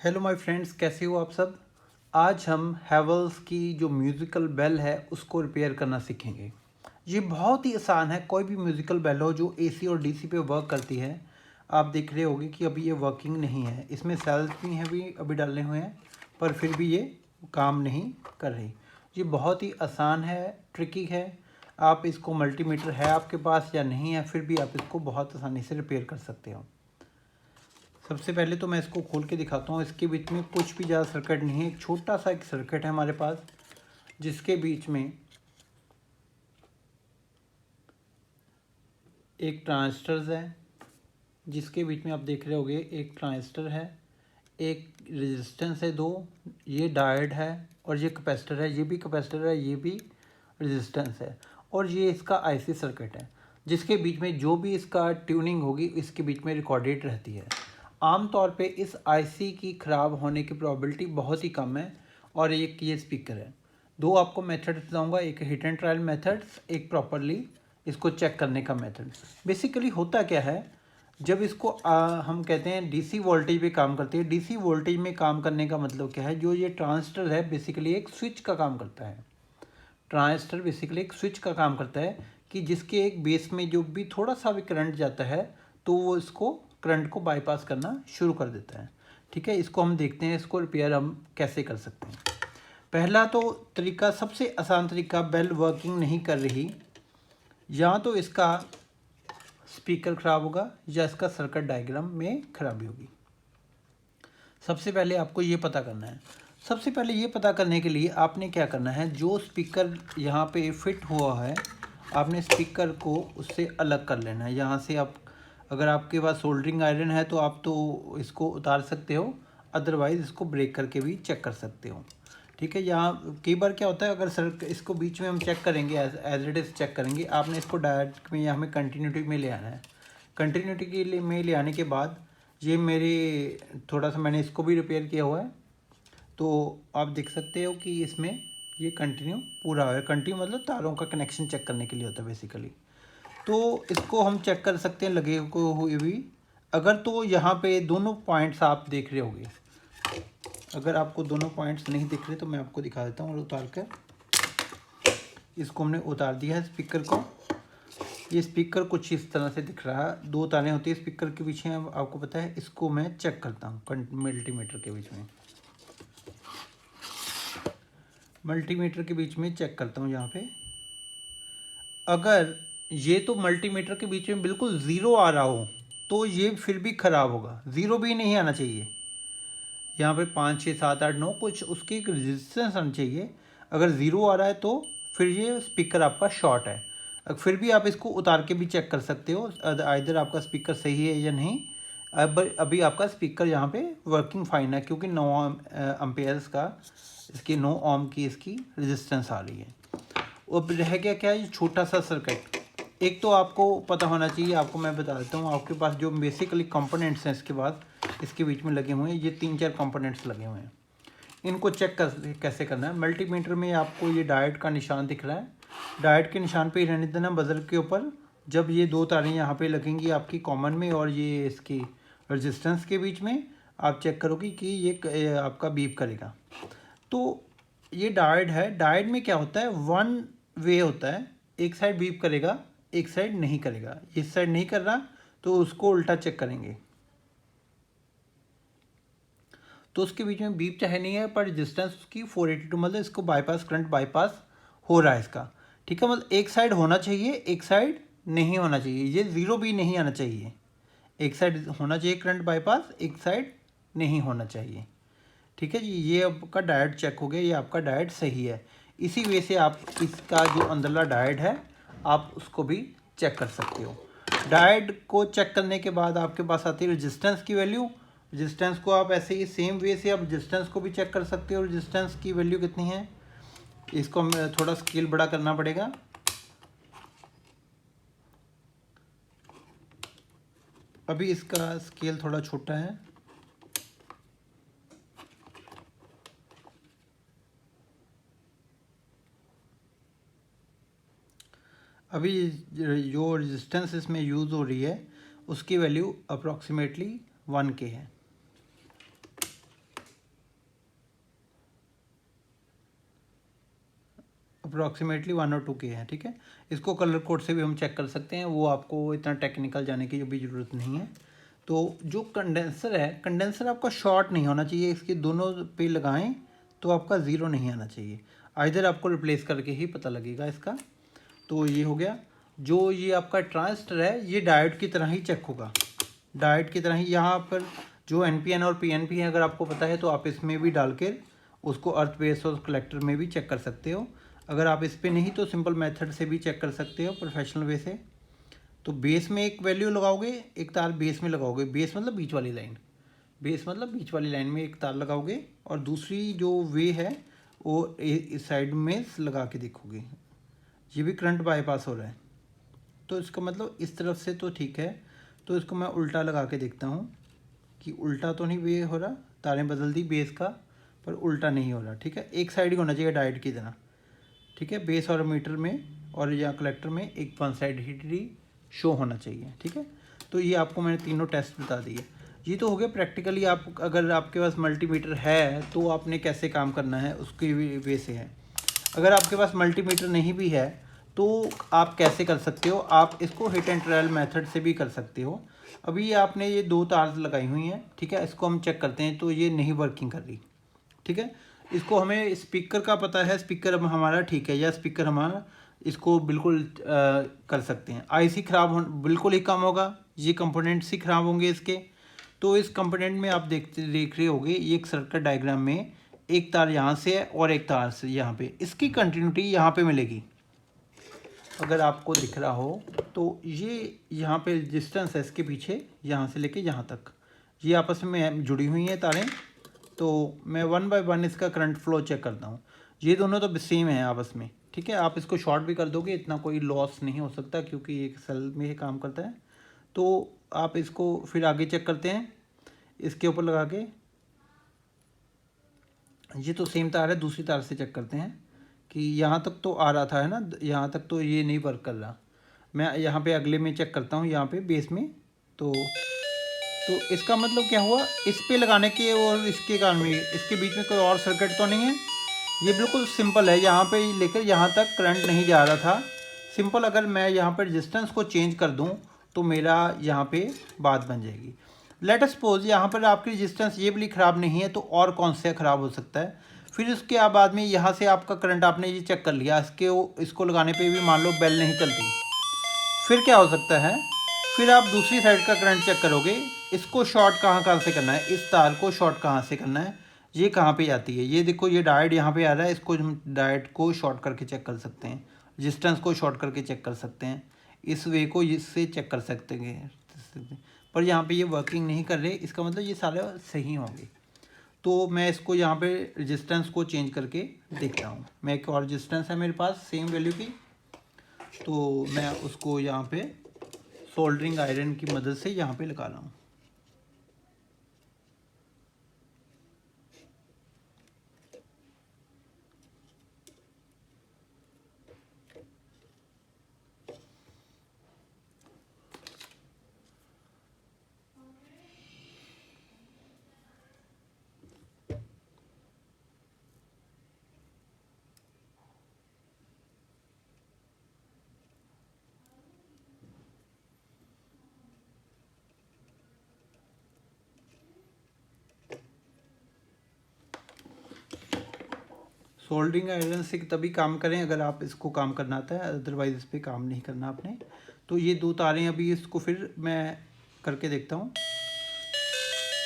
Hello my friends, कैसे हो आप सब। आज हम हैवेल्स की जो म्यूज़िकल बेल है उसको रिपेयर करना सीखेंगे। ये बहुत ही आसान है। कोई भी म्यूज़िकल बेल हो जो एसी और डीसी पे वर्क करती है, आप देख रहे होगे कि अभी ये वर्किंग नहीं है। इसमें सेल्स भी हैं अभी डालने हुए हैं, पर फिर भी ये काम नहीं कर रही। ये बहुत ही आसान है, ट्रिकी है। आप इसको मल्टीमीटर है आपके पास या नहीं है, फिर भी आप इसको बहुत आसानी से रिपेयर कर सकते हो। सबसे पहले तो मैं इसको खोल के दिखाता हूँ। इसके बीच में कुछ भी ज़्यादा सर्किट नहीं है। एक छोटा सा एक सर्किट है हमारे पास, जिसके बीच में एक ट्रांजिस्टर है, जिसके बीच में आप देख रहे होगे एक ट्रांजिस्टर है, एक रेजिस्टेंस है, दो ये डायोड है और ये कैपेसिटर है। ये भी कैपेसिटर है, ये भी रेजिस्टेंस है, और ये इसका आईसी सर्किट है, जिसके बीच में जो भी इसका ट्यूनिंग होगी इसके बीच में रिकॉर्डेड रहती है। आमतौर पे इस आईसी की ख़राब होने की प्रोबेबिलिटी बहुत ही कम है। और एक ये स्पीकर है। दो आपको मेथड बताऊंगा, एक हिट एंड ट्रायल मेथड, एक प्रॉपरली इसको चेक करने का मेथड। बेसिकली होता क्या है, जब इसको हम कहते हैं डीसी वोल्टेज पे काम करती है। डीसी वोल्टेज में काम करने का मतलब क्या है, जो ये ट्रांजिस्टर है बेसिकली एक स्विच का काम करता है। ट्रांजिस्टर बेसिकली एक स्विच का काम करता है कि जिसके एक बेस में जो भी थोड़ा सा भी करंट जाता है तो वो इसको करंट को बाईपास करना शुरू कर देता है। ठीक है, इसको हम देखते हैं, इसको रिपेयर हम कैसे कर सकते हैं। पहला तो तरीका, सबसे आसान तरीका, बेल वर्किंग नहीं कर रही, या तो इसका स्पीकर ख़राब होगा या इसका सर्किट डायग्राम में खराबी होगी। सबसे पहले आपको ये पता करना है। सबसे पहले ये पता करने के लिए आपने क्या करना है, जो स्पीकर यहाँ पे फिट हुआ है आपने स्पीकर को उससे अलग कर लेना है। यहाँ से आप, अगर आपके पास सोल्डरिंग आयरन है तो आप तो इसको उतार सकते हो, अदरवाइज़ इसको ब्रेक करके भी चेक कर सकते हो। ठीक है, यहाँ कई बार क्या होता है, अगर सर इसको बीच में हम चेक करेंगे, एज इट इज़ चेक करेंगे, आपने इसको डायरेक्ट में या हमें कंटिन्यूटी में ले आना है। कंटिन्यूटी के लिए में ले आने के बाद ये मेरे थोड़ा सा मैंने इसको भी रिपेयर किया हुआ है, तो आप देख सकते हो कि इसमें ये कंटिन्यू पूरा है। कंटिन्यू मतलब तारों का कनेक्शन चेक करने के लिए होता है बेसिकली। तो इसको हम चेक कर सकते हैं लगे को हुए भी। अगर तो यहाँ पे दोनों पॉइंट्स आप देख रहे होगे, अगर आपको दोनों पॉइंट्स नहीं दिख रहे तो मैं आपको दिखा देता हूँ उतार कर। इसको हमने उतार दिया है स्पीकर को। ये स्पीकर कुछ इस तरह से दिख रहा है, दो तारें होती है स्पीकर के पीछे, आपको पता है। इसको मैं चेक करता हूँ मल्टीमीटर के बीच में, मल्टीमीटर के बीच में चेक करता हूँ यहाँ पे। अगर ये तो मल्टीमीटर के बीच में बिल्कुल ज़ीरो आ रहा हो तो ये फिर भी ख़राब होगा। ज़ीरो भी नहीं आना चाहिए, यहाँ पे 5 6 7 8 9 कुछ उसकी एक रेजिस्टेंस आनी चाहिए। अगर ज़ीरो आ रहा है तो फिर ये स्पीकर आपका शॉर्ट है। फिर भी आप इसको उतार के भी चेक कर सकते हो, आइदर आपका स्पीकर सही है या नहीं। अब अभी आपका स्पीकर यहाँ पे वर्किंग फाइन है, क्योंकि 9 एम्पेयर्स का इसकी 9 ओम की इसकी रेजिस्टेंस आ रही है। अब रह गया क्या, ये छोटा सा सर्किट। एक तो आपको पता होना चाहिए, आपको मैं बता देता हूँ, आपके पास जो बेसिकली कंपोनेंट्स हैं इसके बाद इसके बीच में लगे हुए हैं, ये 3 4 कंपोनेंट्स लगे हुए हैं। इनको चेक कैसे करना है। मल्टीमीटर में आपको ये डायोड का निशान दिख रहा है, डायोड के निशान पे ही रहने देना बजर के ऊपर। जब ये दो तारें यहाँ पे लगेंगी आपकी कॉमन में और ये इसकी रेजिस्टेंस के बीच में, आप चेक करोगे कि ये आपका बीप करेगा। तो ये डायोड है। डायोड में क्या होता है, वन वे होता है, एक साइड बीप करेगा, एक साइड नहीं करेगा। इस साइड नहीं कर रहा तो उसको उल्टा चेक करेंगे, तो उसके बीच में बीप चाहे नहीं है पर रेजिस्टेंस उसकी 482, मतलब इसको बाईपास, करंट बाईपास हो रहा है इसका। ठीक है, मतलब एक साइड होना चाहिए, एक साइड नहीं होना चाहिए। ये ज़ीरो भी नहीं आना चाहिए, एक साइड होना चाहिए करंट बाईपास, एक साइड नहीं होना चाहिए। ठीक है जी, ये आपका डायोड चेक हो गया, ये आपका डायोड सही है। इसी वजह से आप इसका जो अंदरला डायोड है आप उसको भी चेक कर सकते हो। डायोड को चेक करने के बाद आपके पास आती है रेजिस्टेंस की वैल्यू। रेजिस्टेंस को आप ऐसे ही सेम वे से आप रेजिस्टेंस को भी चेक कर सकते हो। रेजिस्टेंस की वैल्यू कितनी है, इसको हमें थोड़ा स्केल बड़ा करना पड़ेगा। अभी इसका स्केल थोड़ा छोटा है। अभी जो रेजिस्टेंस इसमें यूज़ हो रही है उसकी वैल्यू अप्रॉक्सीमेटली 1K है। अप्रॉक्सीमेटली 1 और 2 के है, ठीक है। इसको कलर कोड से भी हम चेक कर सकते हैं, वो आपको इतना टेक्निकल जाने की भी ज़रूरत नहीं है। तो जो कंडेंसर है, कंडेंसर आपका शॉर्ट नहीं होना चाहिए, इसके दोनों पे लगाएं तो आपका ज़ीरो नहीं आना चाहिए, आइदर आपको रिप्लेस करके ही पता लगेगा इसका। तो ये हो गया। जो ये आपका ट्रांजिस्टर है ये डायोड की तरह ही चेक होगा, डायोड की तरह ही। यहाँ पर जो NPN और PNP है अगर आपको पता है तो आप इसमें भी डाल के उसको अर्थ बेस और कलेक्टर में भी चेक कर सकते हो। अगर आप इस पर नहीं तो सिंपल मेथड से भी चेक कर सकते हो, प्रोफेशनल वे से। तो बेस में एक वैल्यू लगाओगे, एक तार बेस में लगाओगे, बेस मतलब बीच वाली लाइन, बेस मतलब बीच वाली लाइन में एक तार लगाओगे और दूसरी जो वे है वो इस साइड में लगा के देखोगे, ये भी करंट बाईपास हो रहा है। तो इसका मतलब इस तरफ से तो ठीक है। तो इसको मैं उल्टा लगा के देखता हूँ कि उल्टा तो नहीं वे हो रहा, तारें बदल दी बेस का पर उल्टा नहीं हो रहा, ठीक है। एक साइड ही होना चाहिए डायोड की तरह, ठीक है। बेस और मीटर में और या कलेक्टर में एक वन साइड ही शो होना चाहिए, ठीक है। तो ये आपको मैंने तीनों टेस्ट बता दिए। ये तो हो गया प्रैक्टिकली। आप अगर आपके पास मल्टीमीटर है तो आपने कैसे काम करना है उसके वे से है। अगर आपके पास मल्टीमीटर नहीं भी है तो आप कैसे कर सकते हो, आप इसको हिट एंड ट्रायल मेथड से भी कर सकते हो। अभी आपने ये 2 तार लगाई हुई हैं, ठीक है। इसको हम चेक करते हैं, तो ये नहीं वर्किंग कर रही, ठीक है। इसको हमें स्पीकर का पता है, स्पीकर अब हमारा ठीक है, या स्पीकर हमारा इसको बिल्कुल कर सकते हैं। IC ख़राब हो बिल्कुल ही कम होगा, ये कंपोनेंट्स ही ख़राब होंगे इसके। तो इस कंपोनेंट में आप देख रहे होगे ये एक सर्किट डायग्राम में एक तार यहाँ से है और एक तार से यहाँ पे, इसकी कंटिन्यूटी यहाँ पे मिलेगी। अगर आपको दिख रहा हो तो ये यहाँ पे डिस्टेंस है इसके पीछे, यहाँ से लेके यहाँ तक ये आपस में जुड़ी हुई हैं तारें। तो मैं 1 बाय 1 इसका करंट फ्लो चेक करता हूँ। ये दोनों तो सेम है आपस में, ठीक है। आप इसको शॉर्ट भी कर दोगे, इतना कोई लॉस नहीं हो सकता क्योंकि ये सेल में ही काम करता है। तो आप इसको फिर आगे चेक करते हैं, इसके ऊपर लगा के ये तो सेम तार है, दूसरी तार से चेक करते हैं कि यहाँ तक तो आ रहा था, है ना, यहाँ तक तो ये नहीं वर्क कर रहा। मैं यहाँ पे अगले में चेक करता हूँ, यहाँ पे बेस में। तो इसका मतलब क्या हुआ, इस पे लगाने के और इसके कारण में इसके बीच में कोई और सर्किट तो नहीं है। ये बिल्कुल सिंपल है, यहाँ पे लेकर यहाँ तक करंट नहीं जा रहा था, सिंपल। अगर मैं यहाँ पर रेजिस्टेंस को चेंज कर दूँ तो मेरा यहाँ पे बात बन जाएगी। लेट अस सपोज यहाँ पर आपकी रेजिस्टेंस ये वाली ख़राब नहीं है तो और कौन सा ख़राब हो सकता है। फिर उसके बाद में यहाँ से आपका करंट आपने ये चेक कर लिया, इसको लगाने पे भी मान लो बेल नहीं चलती, फिर क्या हो सकता है। फिर आप दूसरी साइड का करंट चेक करोगे, इसको शॉर्ट कहाँ से करना है, इस तार को शॉर्ट कहाँ से करना है, ये कहाँ पे जाती है। ये देखो ये डायोड यहाँ पे आ रहा है, इसको हम डायोड को शॉर्ट करके चेक कर सकते हैं, रेजिस्टेंस को शॉर्ट करके चेक कर सकते हैं, इस वे को इससे चेक कर सकते हैं। पर यहाँ पे ये वर्किंग नहीं कर रहे, इसका मतलब ये सारे सही होंगे। तो मैं इसको यहाँ पे रेजिस्टेंस को चेंज करके देखता हूँ। मैं एक और रेजिस्टेंस है मेरे पास सेम वैल्यू की, तो मैं उसको यहाँ पे सोल्डरिंग आयरन की मदद से यहाँ पे लगा रहा हूँ। सोल्डरिंग आयरन से तभी काम करें अगर आप इसको काम करना आता है, अदरवाइज इस पर काम नहीं करना आपने। तो ये 2 तारें अभी इसको फिर मैं करके देखता हूँ,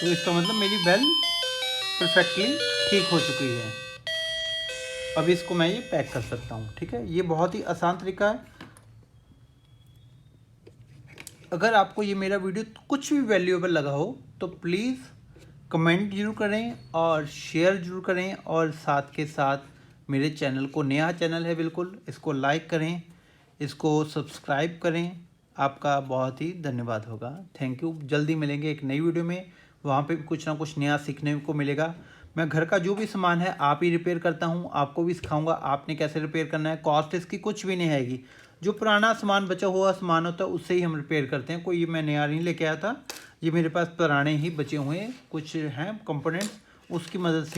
तो इसका मतलब मेरी बेल परफेक्टली ठीक हो चुकी है। अब इसको मैं ये पैक कर सकता हूँ, ठीक है। ये बहुत ही आसान तरीका है। अगर आपको ये मेरा वीडियो कुछ भी वैल्यूएबल लगा हो तो प्लीज़ कमेंट जरूर करें और शेयर जरूर करें, और साथ के साथ मेरे चैनल को, नया चैनल है बिल्कुल, इसको लाइक करें, इसको सब्सक्राइब करें। आपका बहुत ही धन्यवाद होगा। Thank you. जल्दी मिलेंगे एक नई वीडियो में, वहाँ पे कुछ ना कुछ नया सीखने को मिलेगा। मैं घर का जो भी सामान है आप ही रिपेयर करता हूँ, आपको भी सिखाऊंगा आपने कैसे रिपेयर करना है। कॉस्ट इसकी कुछ भी नहीं आएगी, जो पुराना सामान बचा हुआ सामान होता है उससे ही हम रिपेयर करते हैं। कोई ये मैं नया नहीं लेके आया था, ये मेरे पास पुराने ही बचे हुए कुछ हैं कंपोनेंट्स, उसकी मदद से